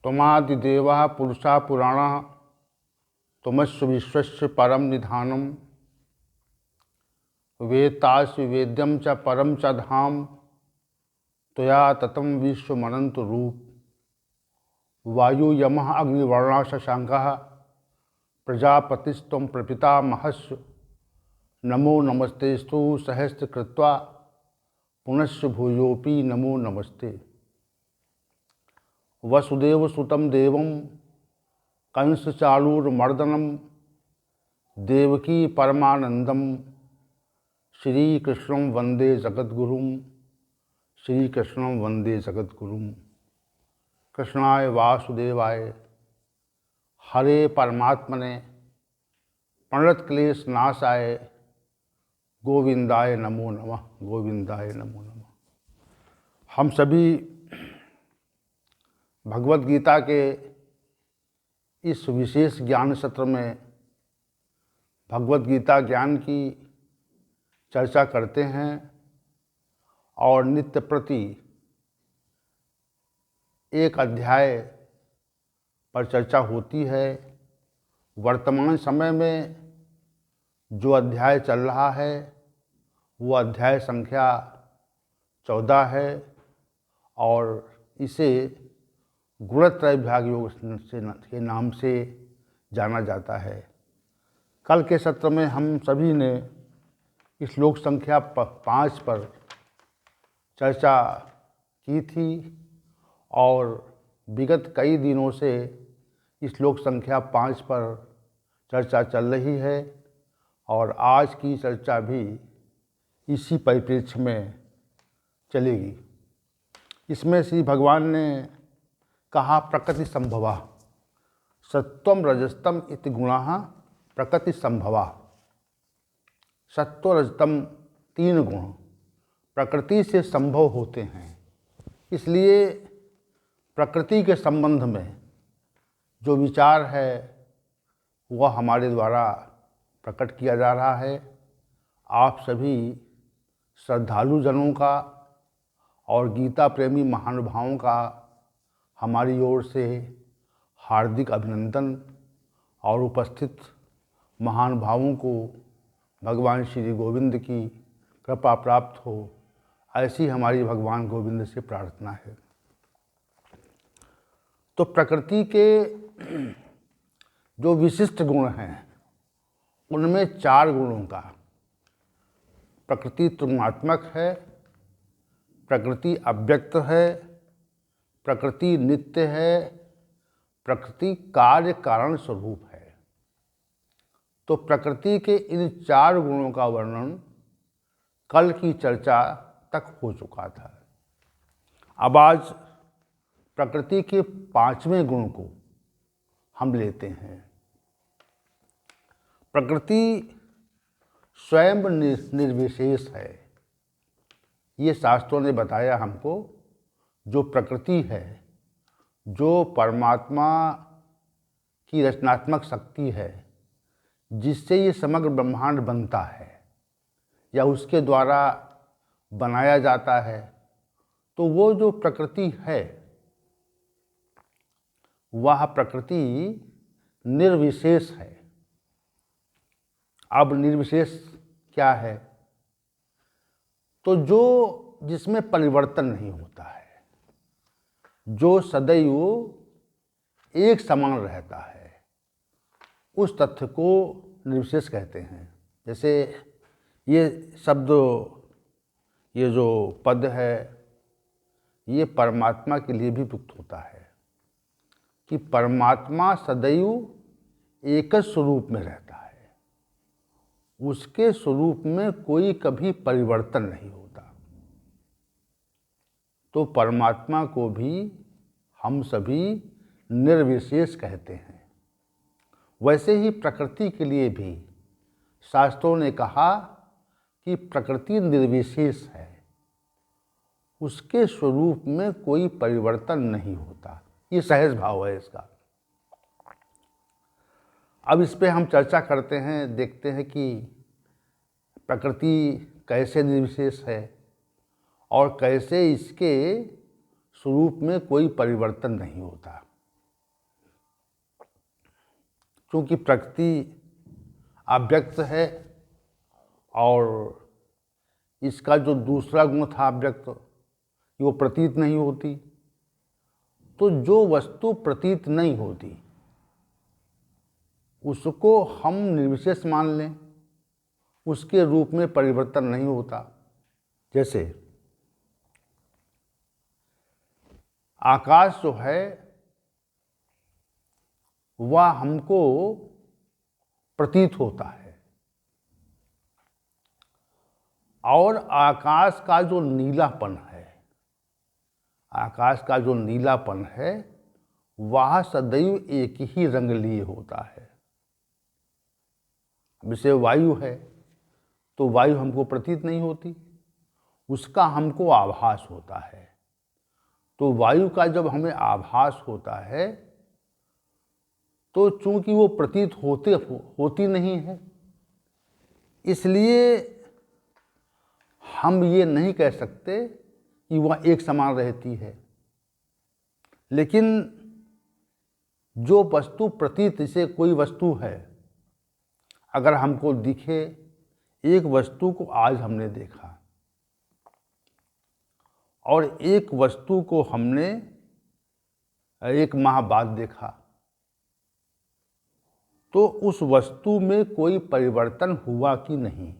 त्वमादिदेवः पुरुषः पुराणः त्वमस्य विश्वस्य परम निधानम वेत्तासि वेद्यं च परम च धाम त्वया ततं विश्वमनंत रूप वायु यमः अग्निवर्णः शशांकः प्रजापतिस्त्वं प्रपितामहस्य नमो नमस्तेस्तु सहस्रकृत्वा पुनश्च भूयोऽपि नमो नमस्ते। वसुदेवसुतं देवं कंसचाणूरमर्दनं देवकी परमानंदम श्रीकृष्णं वंदे जगद्गुरुं श्रीकृष्णं वंदे जगद्गुरुं। कृष्णाय वासुदेवाय हरे परमात्मने प्रणतक्लेश नाशाय गोविंदाय नमो नमः गोविंदाय नमो नमः। हम सभी भगवत गीता के इस विशेष ज्ञान सत्र में भगवत गीता ज्ञान की चर्चा करते हैं और नित्य प्रति एक अध्याय पर चर्चा होती है। वर्तमान समय में जो अध्याय चल रहा है वो अध्याय संख्या 14 है और इसे गुणत्रय विभाग योग के नाम से जाना जाता है। कल के सत्र में हम सभी ने इस श्लोक संख्या 5 पर चर्चा की थी और विगत कई दिनों से इस श्लोक संख्या 5 पर चर्चा चल रही है और आज की चर्चा भी इसी परिप्रेक्ष्य में चलेगी। इसमें श्री भगवान ने कहा प्रकृति संभवा सत्वम रजस्तम इति गुणाः प्रकृति संभवा। सत्व रजतम 3 गुण प्रकृति से संभव होते हैं, इसलिए प्रकृति के संबंध में जो विचार है वह हमारे द्वारा प्रकट किया जा रहा है। आप सभी श्रद्धालु जनों का और गीता प्रेमी महानुभावों का हमारी ओर से हार्दिक अभिनंदन और उपस्थित महानुभावों को भगवान श्री गोविंद की कृपा प्राप्त हो, ऐसी हमारी भगवान गोविंद से प्रार्थना है। तो प्रकृति के जो विशिष्ट गुण हैं उनमें 4 गुणों का प्रकृति त्रिगुणात्मक है, प्रकृति अव्यक्त है, प्रकृति नित्य है, प्रकृति कार्य कारण स्वरूप है। तो प्रकृति के इन 4 गुणों का वर्णन कल की चर्चा तक हो चुका था। अब आज प्रकृति के 5वें गुण को हम लेते हैं। प्रकृति स्वयं निर्विशेष है। ये शास्त्रों ने बताया हमको, जो प्रकृति है, जो परमात्मा की रचनात्मक शक्ति है जिससे ये समग्र ब्रह्मांड बनता है या उसके द्वारा बनाया जाता है, तो वो जो प्रकृति है वह प्रकृति निर्विशेष है। अब निर्विशेष क्या है? तो जो जिसमें परिवर्तन नहीं होता है, जो सदैव एक समान रहता है, उस तथ्य को निर्विशेष कहते हैं। जैसे ये शब्द, ये जो पद है, ये परमात्मा के लिए भी प्रयुक्त होता है कि परमात्मा सदैव एक स्वरूप में रहता है, उसके स्वरूप में कोई कभी परिवर्तन नहीं होता। तो परमात्मा को भी हम सभी निर्विशेष कहते हैं। वैसे ही प्रकृति के लिए भी शास्त्रों ने कहा कि प्रकृति निर्विशेष है, उसके स्वरूप में कोई परिवर्तन नहीं होता। ये सहज भाव है इसका। अब इस पे हम चर्चा करते हैं, देखते हैं कि प्रकृति कैसे निर्विशेष है और कैसे इसके स्वरूप में कोई परिवर्तन नहीं होता। क्योंकि प्रकृति अव्यक्त है और इसका जो दूसरा गुण था अव्यक्त, वो प्रतीत नहीं होती। तो जो वस्तु प्रतीत नहीं होती उसको हम निर्विशेष मान लें, उसके रूप में परिवर्तन नहीं होता। जैसे आकाश जो है वह हमको प्रतीत होता है और आकाश का जो नीलापन है, आकाश का जो नीलापन है वह सदैव एक ही रंग लिए होता है। जैसे वायु है तो वायु हमको प्रतीत नहीं होती, उसका हमको आभास होता है। तो वायु का जब हमें आभास होता है तो चूंकि वो प्रतीत होती नहीं है, इसलिए हम ये नहीं कह सकते कि वह एक समान रहती है। लेकिन जो वस्तु प्रतीत, जैसे कोई वस्तु है, अगर हमको दिखे, एक वस्तु को आज हमने देखा और एक वस्तु को हमने एक माह बाद देखा, तो उस वस्तु में कोई परिवर्तन हुआ कि नहीं,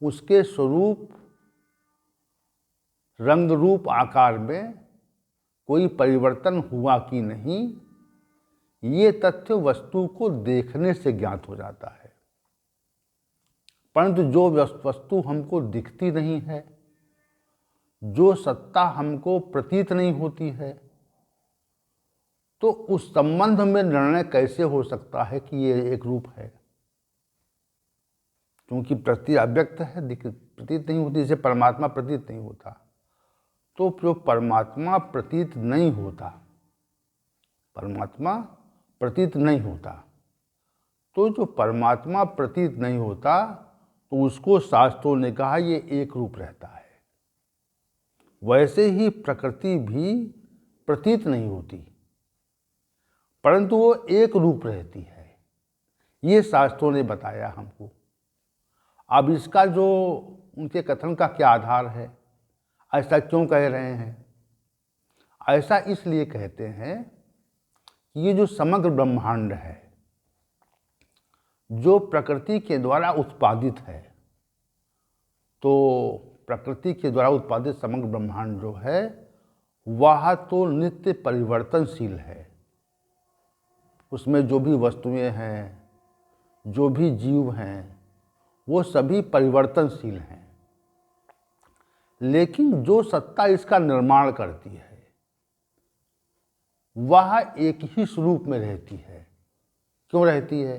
उसके स्वरूप, रंग रूप, आकार में कोई परिवर्तन हुआ कि नहीं, ये तथ्य वस्तु को देखने से ज्ञात हो जाता है। परंतु जो वस्तु हमको दिखती नहीं है, जो सत्ता हमको प्रतीत नहीं होती है, तो उस संबंध में निर्णय कैसे हो सकता है कि ये एक रूप है? क्योंकि प्रकृति अव्यक्त है, प्रतीत नहीं होती, जैसे परमात्मा प्रतीत नहीं होता। तो जो परमात्मा प्रतीत नहीं होता, परमात्मा प्रतीत नहीं होता, तो जो परमात्मा प्रतीत नहीं होता तो उसको शास्त्रों ने कहा ये एक रूप रहता है। वैसे ही प्रकृति भी प्रतीत नहीं होती, परंतु वो एक रूप रहती है, ये शास्त्रों ने बताया हमको। अब इसका जो उनके कथन का क्या आधार है, ऐसा क्यों कह रहे हैं? ऐसा इसलिए कहते हैं कि ये जो समग्र ब्रह्मांड है, जो प्रकृति के द्वारा उत्पादित है, तो प्रकृति के द्वारा उत्पादित समग्र ब्रह्मांड जो है वह तो नित्य परिवर्तनशील है। उसमें जो भी वस्तुएं हैं, जो भी जीव हैं, वो सभी परिवर्तनशील हैं। लेकिन जो सत्ता इसका निर्माण करती है वह एक ही स्वरूप में रहती है। क्यों रहती है?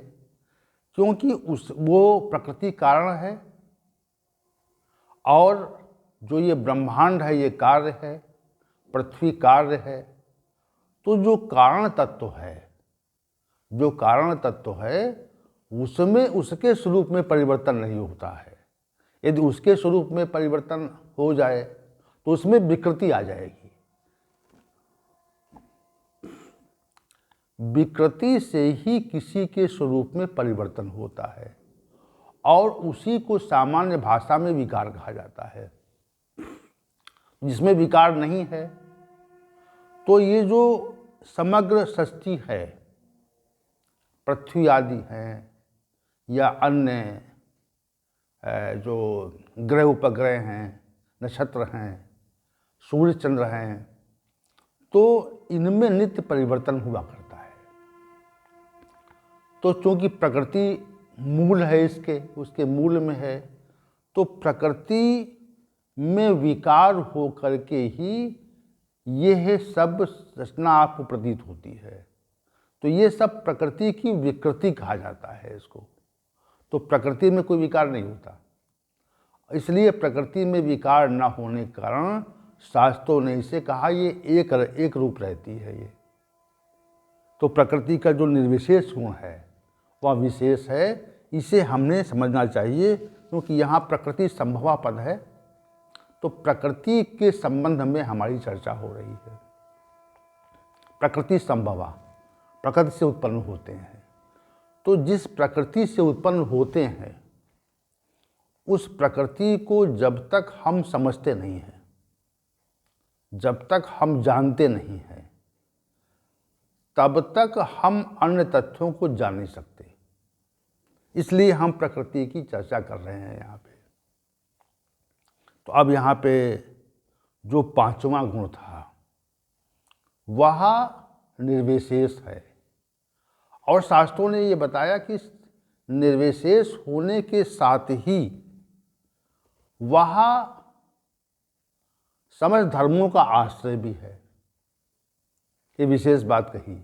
क्योंकि वो प्रकृति कारण है और जो ये ब्रह्मांड है ये कार्य है, पृथ्वी कार्य है। तो जो कारण तत्व है, जो कारण तत्व है उसमें उसके स्वरूप में परिवर्तन नहीं होता है। यदि उसके स्वरूप में परिवर्तन हो जाए तो उसमें विकृति आ जाएगी। विकृति से ही किसी के स्वरूप में परिवर्तन होता है और उसी को सामान्य भाषा में विकार कहा जाता है। जिसमें विकार नहीं है, तो ये जो समग्र सृष्टि है, पृथ्वी आदि हैं या अन्य जो ग्रह उपग्रह हैं, नक्षत्र हैं, सूर्य चंद्र हैं, तो इनमें नित्य परिवर्तन हुआ करता है। तो चूंकि प्रकृति मूल है इसके, उसके मूल में है, तो प्रकृति में विकार हो करके ही यह सब रचना आपको प्रतीत होती है। तो ये सब प्रकृति की विकृति कहा जाता है इसको। तो प्रकृति में कोई विकार नहीं होता, इसलिए प्रकृति में विकार न होने के कारण शास्त्रों ने इसे कहा ये एक रूप रहती है ये। तो प्रकृति का जो निर्विशेष गुण है वह विशेष है, इसे हमने समझना चाहिए। क्योंकि यहाँ प्रकृति संभवा पद है, तो प्रकृति के संबंध में हमारी चर्चा हो रही है। प्रकृति संभवा, प्रकृति से उत्पन्न होते हैं, तो जिस प्रकृति से उत्पन्न होते हैं उस प्रकृति को जब तक हम समझते नहीं हैं, जब तक हम जानते नहीं हैं, तब तक हम अन्य तथ्यों को जान नहीं सकते। इसलिए हम प्रकृति की चर्चा कर रहे हैं यहाँ पे। तो अब यहाँ पे जो पांचवा गुण था वह निर्विशेष है, और शास्त्रों ने ये बताया कि निर्विशेष होने के साथ ही वह समस्त धर्मों का आश्रय भी है। ये विशेष बात कही।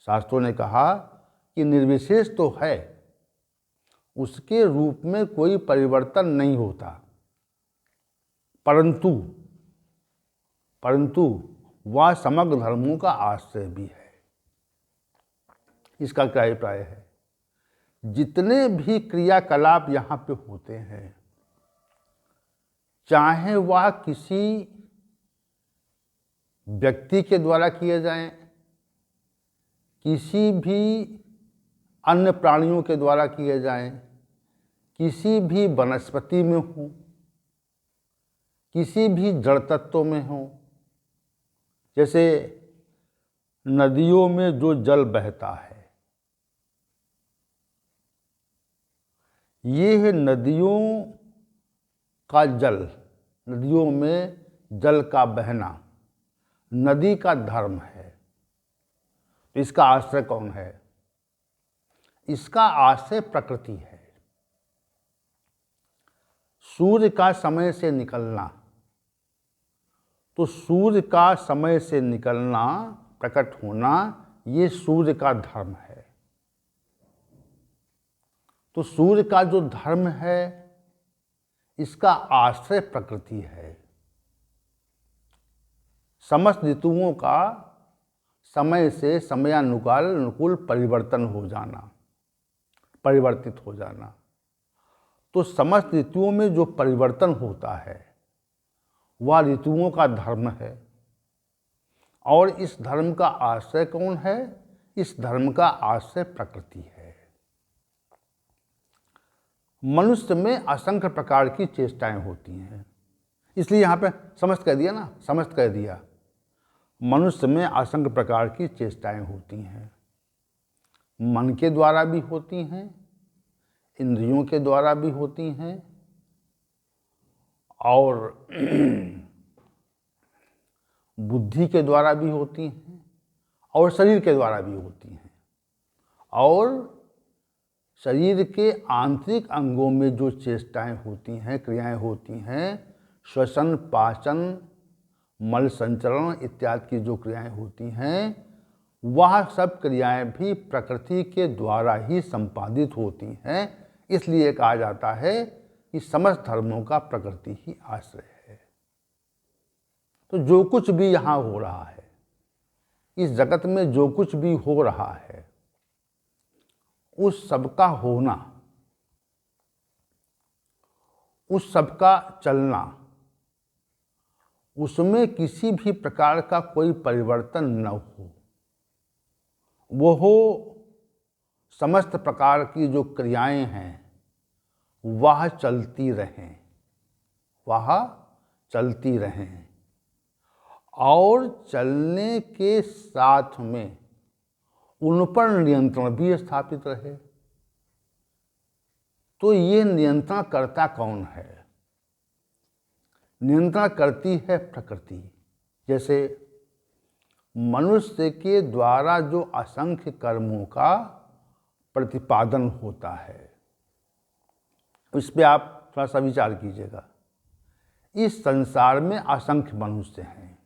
शास्त्रों ने कहा कि निर्विशेष तो है, उसके रूप में कोई परिवर्तन नहीं होता, परंतु वह समग्र धर्मों का आश्रय भी है। इसका क्या अभिप्राय है? जितने भी क्रियाकलाप यहाँ पे होते हैं, चाहे वह किसी व्यक्ति के द्वारा किए जाएं, किसी भी अन्य प्राणियों के द्वारा किए जाएं, किसी भी वनस्पति में हो, किसी भी जड़ तत्व में हो, जैसे नदियों में जो जल बहता है, ये है नदियों का जल, नदियों में जल का बहना नदी का धर्म है। तो इसका आश्रय कौन है? इसका आश्रय प्रकृति है। सूर्य का समय से निकलना, तो सूर्य का समय से निकलना, प्रकट होना, ये सूर्य का धर्म है। तो सूर्य का जो धर्म है, इसका आश्रय प्रकृति है। समस्त ऋतुओं का समय से समयानुकूल परिवर्तन हो जाना, परिवर्तित हो जाना। तो समस्त ऋतुओं में जो परिवर्तन होता है वह ऋतुओं का धर्म है। और इस धर्म का आश्रय कौन है? इस धर्म का आश्रय प्रकृति है। मनुष्य में असंख्य प्रकार की चेष्टाएं होती हैं, इसलिए यहाँ पे समस्त कह दिया ना, समस्त कह दिया। मनुष्य में असंख्य प्रकार की चेष्टाएं होती हैं, मन के द्वारा भी होती हैं, इंद्रियों के द्वारा भी होती हैं, और बुद्धि के द्वारा भी होती हैं, और शरीर के द्वारा भी होती हैं। और शरीर के आंतरिक अंगों में जो चेष्टाएं होती हैं, क्रियाएं होती हैं, श्वसन, पाचन, मल संचरण इत्यादि की जो क्रियाएं होती हैं, वह सब क्रियाएं भी प्रकृति के द्वारा ही संपादित होती हैं। इसलिए कहा जाता है कि समस्त धर्मों का प्रकृति ही आश्रय है। तो जो कुछ भी यहाँ हो रहा है, इस जगत में जो कुछ भी हो रहा है, उस सबका होना, उस सबका चलना, उसमें किसी भी प्रकार का कोई परिवर्तन न हो, वो हो समस्त प्रकार की जो क्रियाएं हैं वह चलती रहें, वह चलती रहें, और चलने के साथ में उन पर नियंत्रण भी स्थापित रहे। तो ये नियंत्रण करता कौन है? नियंत्रण करती है प्रकृति। जैसे मनुष्य के द्वारा जो असंख्य कर्मों का प्रतिपादन होता है, इस पे आप थोड़ा सा विचार कीजिएगा। इस संसार में असंख्य मनुष्य हैं,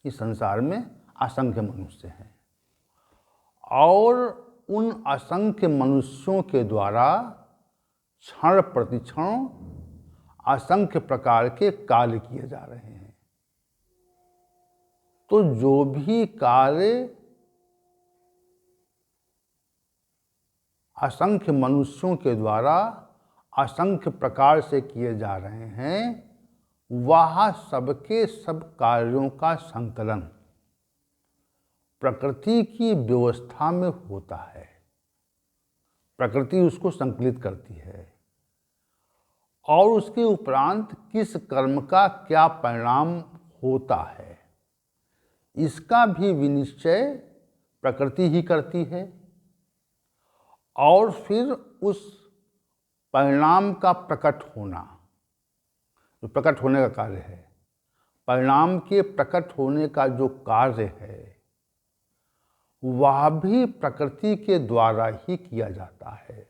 इस संसार में असंख्य मनुष्य हैं, और उन असंख्य मनुष्यों के द्वारा क्षण प्रतिक्षण असंख्य प्रकार के कार्य किए जा रहे हैं। तो जो भी कार्य असंख्य मनुष्यों के द्वारा असंख्य प्रकार से किए जा रहे हैं, वह सबके सब कार्यों का संकलन प्रकृति की व्यवस्था में होता है। प्रकृति उसको संकलित करती है और उसके उपरांत किस कर्म का क्या परिणाम होता है, इसका भी विनिश्चय प्रकृति ही करती है। और फिर उस परिणाम का प्रकट होना, जो प्रकट होने का कार्य है, परिणाम के प्रकट होने का जो कार्य है, वह भी प्रकृति के द्वारा ही किया जाता है।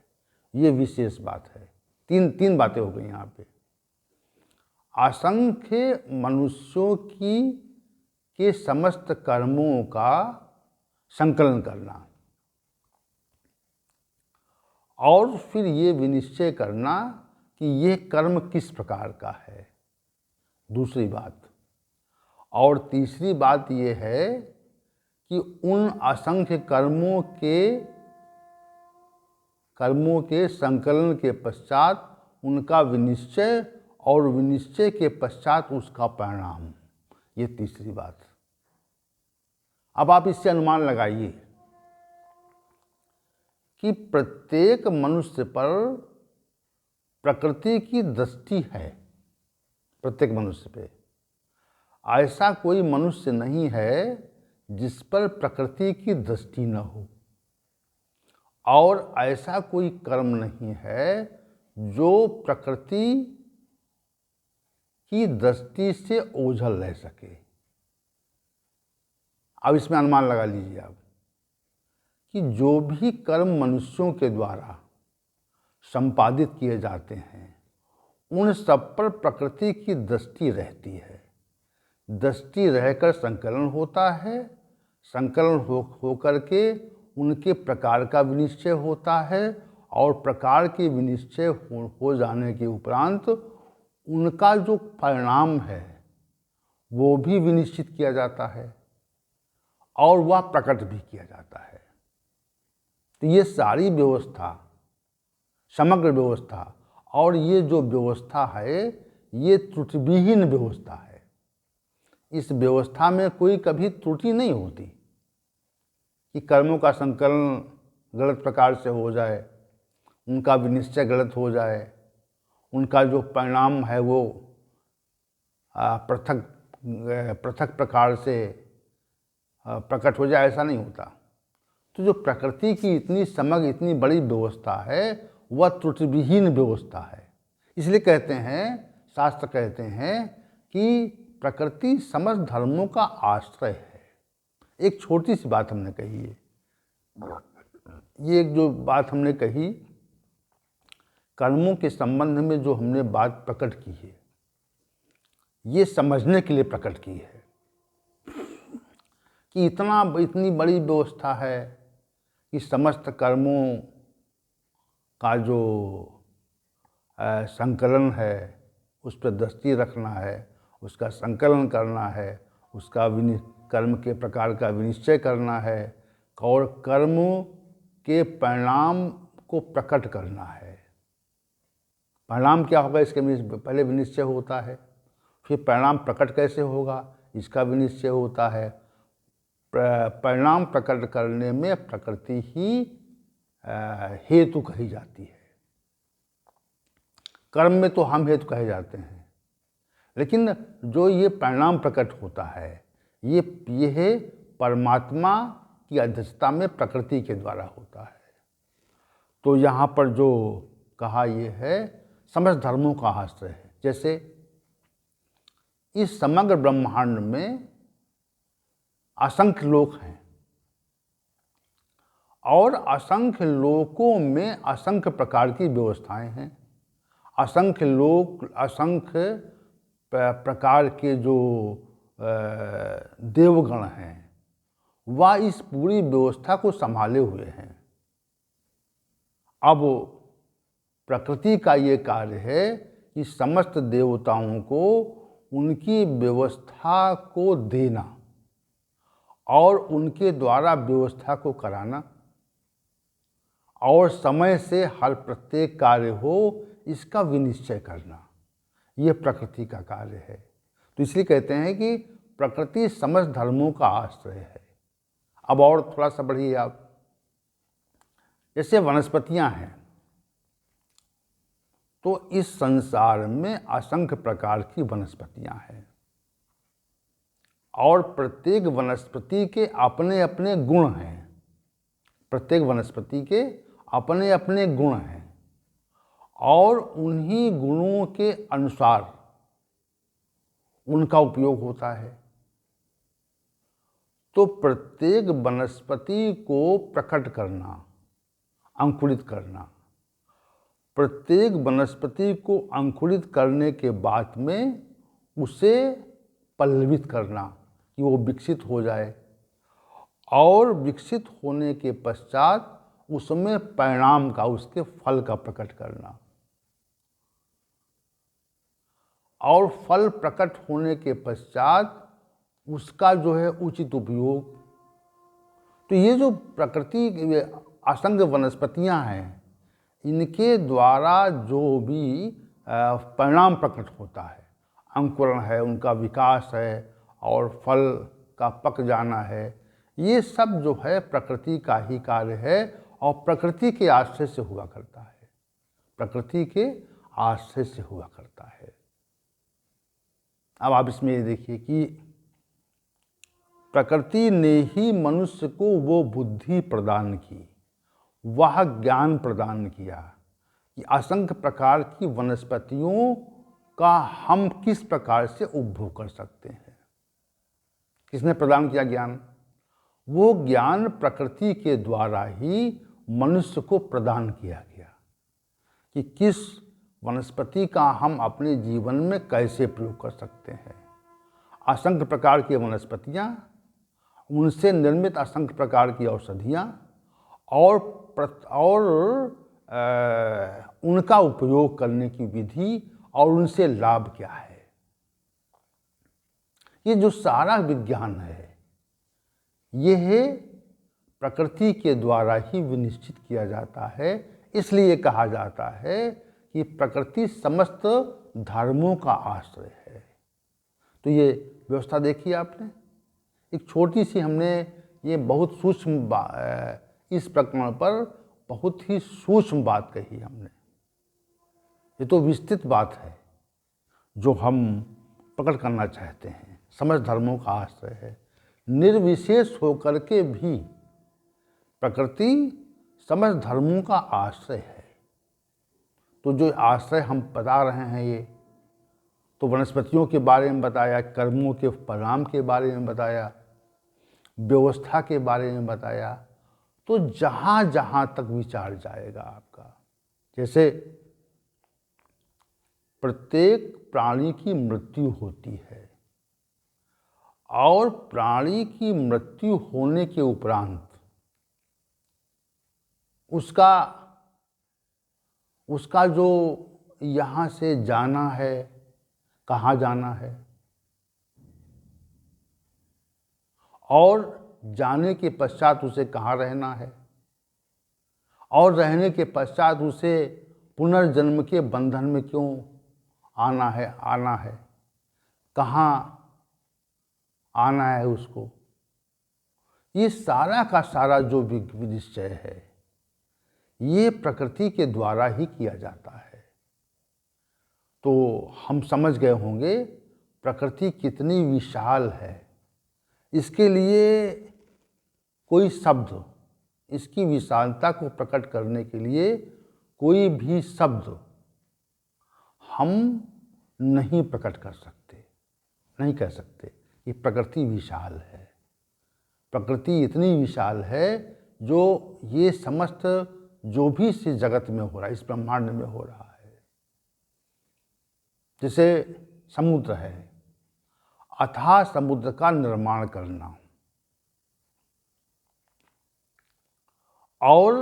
ये विशेष बात है। तीन बातें हो गई यहाँ पे। असंख्य मनुष्यों के समस्त कर्मों का संकलन करना और फिर ये विनिश्चय करना कि ये कर्म किस प्रकार का है, दूसरी बात। और तीसरी बात ये है कि उन असंख्य कर्मों के संकलन के पश्चात उनका विनिश्चय और विनिश्चय के पश्चात उसका परिणाम, ये तीसरी बात। अब आप इससे अनुमान लगाइए कि प्रत्येक मनुष्य पर प्रकृति की दृष्टि है, प्रत्येक मनुष्य पे। ऐसा कोई मनुष्य नहीं है जिस पर प्रकृति की दृष्टि न हो, और ऐसा कोई कर्म नहीं है जो प्रकृति की दृष्टि से ओझल रह सके। अब इसमें अनुमान लगा लीजिए आप कि जो भी कर्म मनुष्यों के द्वारा संपादित किए जाते हैं उन सब पर प्रकृति की दृष्टि रहती है। दृष्टि रहकर संकलन होता है, संकलन होकर के उनके प्रकार का विनिश्चय होता है और प्रकार के विनिश्चय हो जाने के उपरांत उनका जो परिणाम है वो भी विनिश्चित किया जाता है और वह प्रकट भी किया जाता है। तो ये सारी व्यवस्था, समग्र व्यवस्था, और ये जो व्यवस्था है ये त्रुटिविहीन व्यवस्था है। इस व्यवस्था में कोई कभी त्रुटि नहीं होती कि कर्मों का संकलन गलत प्रकार से हो जाए, उनका विनिश्चय गलत हो जाए, उनका जो परिणाम है वो पृथक प्रकार से प्रकट हो जाए, ऐसा नहीं होता। तो जो प्रकृति की इतनी समग्र, इतनी बड़ी व्यवस्था है वह त्रुटिविहीन व्यवस्था है। इसलिए कहते हैं, शास्त्र कहते हैं कि प्रकृति समस्त धर्मों का आश्रय है। एक छोटी सी बात हमने कही है, ये एक जो बात हमने कही कर्मों के संबंध में, जो हमने बात प्रकट की है, ये समझने के लिए प्रकट की है कि इतनी बड़ी व्यवस्था है कि समस्त कर्मों का जो संकलन है उस पर दृष्टि रखना है, उसका संकलन करना है, उसका कर्म के प्रकार का विनिश्चय करना है और कर्म के परिणाम को प्रकट करना है। परिणाम क्या होगा इसके पहले विनिश्चय होता है, फिर परिणाम प्रकट कैसे होगा इसका विनिश्चय होता है। परिणाम प्रकट करने में प्रकृति ही हेतु कही जाती है। कर्म में तो हम हेतु कहे जाते हैं, लेकिन जो ये परिणाम प्रकट होता है ये परमात्मा की अध्यक्षता में प्रकृति के द्वारा होता है। तो यहाँ पर जो कहा ये है समस्त धर्मों का आश्रय है। जैसे इस समग्र ब्रह्मांड में असंख्य लोक हैं और असंख्य लोकों में असंख्य प्रकार की व्यवस्थाएं हैं। असंख्य लोक, असंख्य प्रकार के जो देवगण हैं वह इस पूरी व्यवस्था को संभाले हुए हैं। अब प्रकृति का ये कार्य है कि समस्त देवताओं को उनकी व्यवस्था को देना और उनके द्वारा व्यवस्था को कराना और समय से हर प्रत्येक कार्य हो इसका विनिश्चय करना, ये प्रकृति का कार्य है। तो इसलिए कहते हैं कि प्रकृति समस्त धर्मों का आश्रय है। अब और थोड़ा सा बढ़िए आप, जैसे वनस्पतियां हैं, तो इस संसार में असंख्य प्रकार की वनस्पतियां हैं और प्रत्येक वनस्पति के अपने अपने गुण हैं। प्रत्येक वनस्पति के अपने अपने गुण हैं और उन्हीं गुणों के अनुसार उनका उपयोग होता है। तो प्रत्येक वनस्पति को प्रकट करना, अंकुरित करना, प्रत्येक वनस्पति को अंकुरित करने के बाद में उसे पल्लवित करना कि वो विकसित हो जाए और विकसित होने के पश्चात उसमें परिणाम का, उसके फल का प्रकट करना और फल प्रकट होने के पश्चात उसका जो है उचित उपयोग। तो ये जो प्रकृति असंख्य वनस्पतियां हैं, इनके द्वारा जो भी परिणाम प्रकट होता है, अंकुरण है, उनका विकास है और फल का पक जाना है, ये सब जो है प्रकृति का ही कार्य है और प्रकृति के आश्रय से हुआ करता है। प्रकृति के आश्रय से हुआ करता है। अब आप इसमें ये देखिए कि प्रकृति ने ही मनुष्य को वो बुद्धि प्रदान की, वह ज्ञान प्रदान किया कि असंख्य प्रकार की वनस्पतियों का हम किस प्रकार से उपभोग कर सकते हैं। किसने प्रदान किया ज्ञान? वो ज्ञान प्रकृति के द्वारा ही मनुष्य को प्रदान किया गया कि किस वनस्पति का हम अपने जीवन में कैसे प्रयोग कर सकते हैं। असंख्य प्रकार की वनस्पतियाँ, उनसे निर्मित असंख्य प्रकार की औषधियाँ और उनका उपयोग करने की विधि और उनसे लाभ क्या है। ये जो सारा विज्ञान है, यह प्रकृति के द्वारा ही विनिश्चित किया जाता है। इसलिए कहा जाता है कि प्रकृति समस्त धर्मों का आश्रय है। तो ये व्यवस्था देखिए आपने, एक छोटी सी हमने ये बहुत सूक्ष्म इस प्रकरण पर बहुत ही सूक्ष्म बात कही हमने। ये तो विस्तृत बात है जो हम प्रकट करना चाहते हैं। समस्त धर्मों का आश्रय है। निर्विशेष होकर के भी प्रकृति समस्त धर्मों का आश्रय है। तो जो आश्रय हम बता रहे हैं, ये तो वनस्पतियों के बारे में बताया, कर्मों के परिणाम के बारे में बताया, व्यवस्था के बारे में बताया। तो जहाँ जहाँ तक विचार जाएगा आपका, जैसे प्रत्येक प्राणी की मृत्यु होती है और प्राणी की मृत्यु होने के उपरांत उसका जो यहाँ से जाना है, कहाँ जाना है, और जाने के पश्चात उसे कहाँ रहना है, और रहने के पश्चात उसे पुनर्जन्म के बंधन में क्यों आना है, कहाँ आना है उसको। ये सारा का सारा जो निश्चय है, ये प्रकृति के द्वारा ही किया जाता है। तो हम समझ गए होंगे प्रकृति कितनी विशाल है। इसके लिए कोई शब्द, इसकी विशालता को प्रकट करने के लिए कोई भी शब्द हम नहीं प्रकट कर सकते, नहीं कह सकते। ये प्रकृति विशाल है। प्रकृति इतनी विशाल है जो ये समस्त जो भी इस जगत में हो रहा है, इस ब्रह्मांड में हो रहा है। जैसे समुद्र है, अथाह समुद्र का निर्माण करना और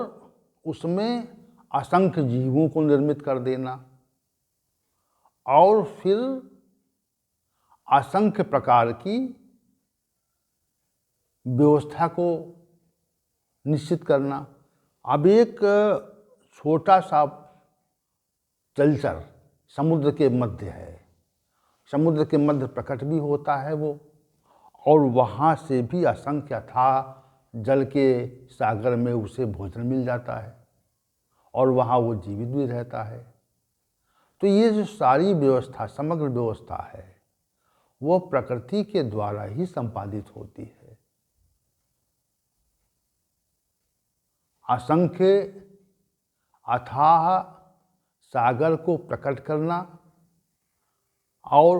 उसमें असंख्य जीवों को निर्मित कर देना और फिर असंख्य प्रकार की व्यवस्था को निश्चित करना। अब एक छोटा सा जलचर समुद्र के मध्य है, समुद्र के मध्य प्रकट भी होता है वो, और वहाँ से भी असंख्य था जल के सागर में उसे भोजन मिल जाता है। और वहाँ वो जीवित भी रहता है। तो ये जो सारी व्यवस्था, समग्र व्यवस्था है, वो प्रकृति के द्वारा ही संपादित होती है। असंख्य अथाह सागर को प्रकट करना और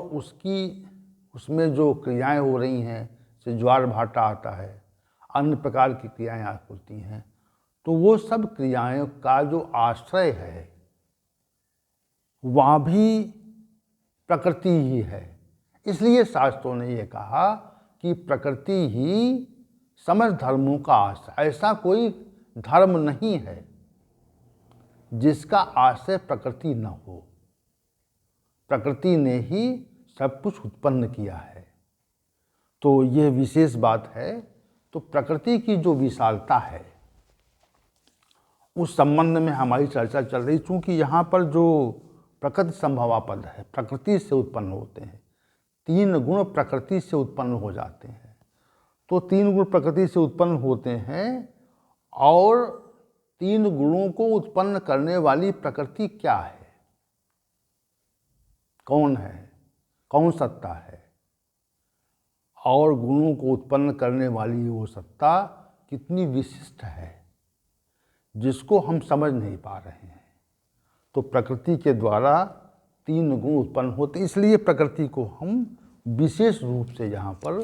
उसमें जो क्रियाएं हो रही हैं, जैसे ज्वार भाटा आता है, अन्य प्रकार की क्रियाएं होती हैं, तो वो सब क्रियाएं का जो आश्रय है वहाँ भी प्रकृति ही है। इसलिए शास्त्रों ने ये कहा कि प्रकृति ही समस्त धर्मों का आश्रय। ऐसा कोई धर्म नहीं है जिसका आश्रय प्रकृति न हो। प्रकृति ने ही सब कुछ उत्पन्न किया है। तो ये विशेष बात है। तो प्रकृति की जो विशालता है उस संबंध में हमारी चर्चा चल रही। चूँकि यहाँ पर जो प्रकृति संभवा पद है, प्रकृति से उत्पन्न होते हैं, 3 गुण प्रकृति से उत्पन्न हो जाते हैं। तो 3 गुण प्रकृति से उत्पन्न होते हैं और 3 गुणों को उत्पन्न करने वाली प्रकृति क्या है, कौन है, कौन सत्ता है, और गुणों को उत्पन्न करने वाली वो सत्ता कितनी विशिष्ट है जिसको हम समझ नहीं पा रहे हैं। तो प्रकृति के द्वारा 3 गुण उत्पन्न होते, इसलिए प्रकृति को हम विशेष रूप से यहाँ पर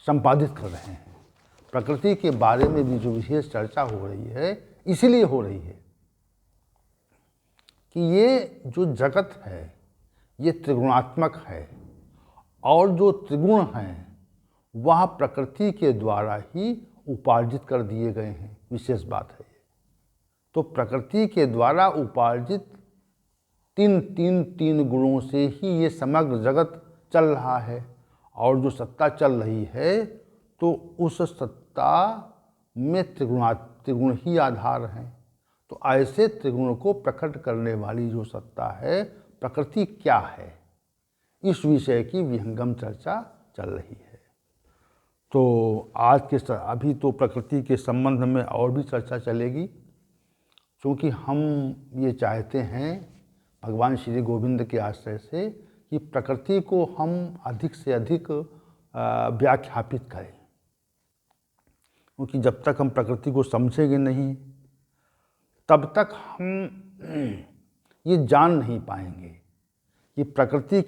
संपादित कर रहे हैं। प्रकृति के बारे में भी जो विशेष चर्चा हो रही है इसीलिए हो रही है कि ये जो जगत है ये त्रिगुणात्मक है और जो त्रिगुण हैं वह प्रकृति के द्वारा ही उपार्जित कर दिए गए हैं। विशेष बात है ये। तो प्रकृति के द्वारा उपार्जित तीन गुणों से ही ये समग्र जगत चल रहा है। और जो सत्ता चल रही है तो उस सत्ता में त्रिगुण ही आधार हैं। तो ऐसे त्रिगुण को प्रकट करने वाली जो सत्ता है, प्रकृति क्या है, इस विषय की विहंगम चर्चा चल रही है। तो आज के अभी तो प्रकृति के संबंध में और भी चर्चा चलेगी, क्योंकि हम ये चाहते हैं भगवान श्री गोविंद के आश्रय से कि प्रकृति को हम अधिक से अधिक व्याख्यापित करें। क्योंकि जब तक हम प्रकृति को समझेंगे नहीं तब तक हम ये जान नहीं पाएंगे कि प्रकृति